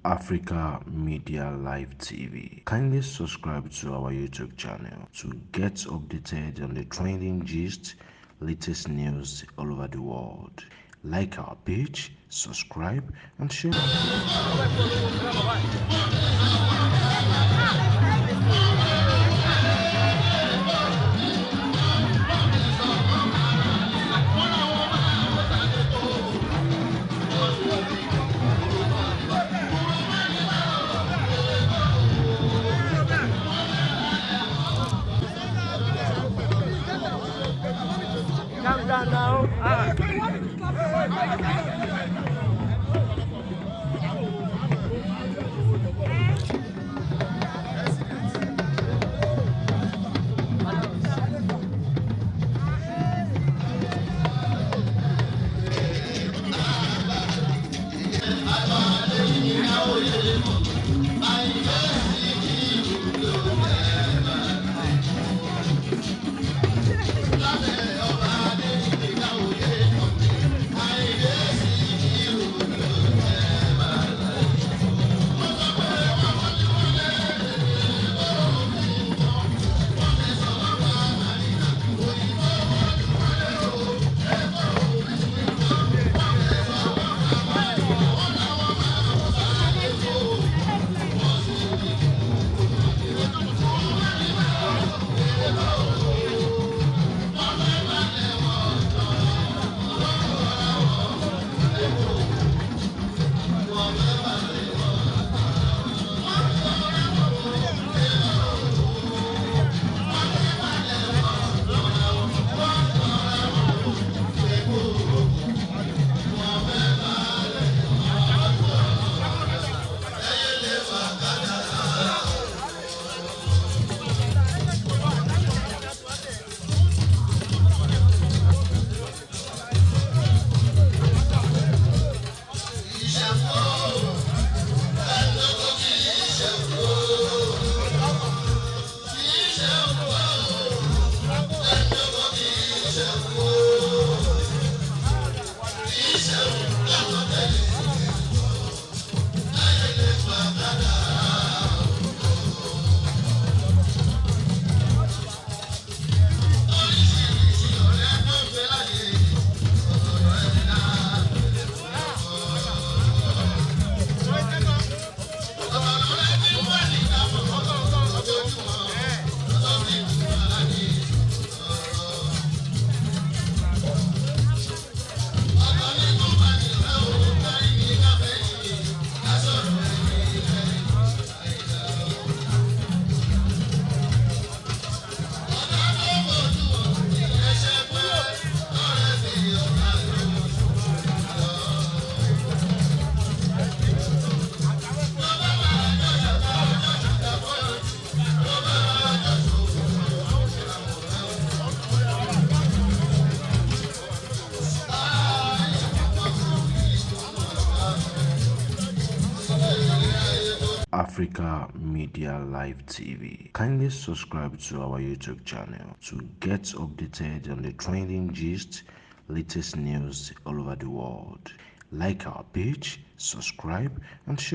Africa Media Live TV. Kindly subscribe to our YouTube channel to get updated on the trending gist, latest news all over the world. Like our page, subscribe, and share. Calm down now. Africa Media Live TV. Kindly subscribe to our YouTube channel to get updated on the trending gist, latest news all over the world. Like our page, subscribe, and share.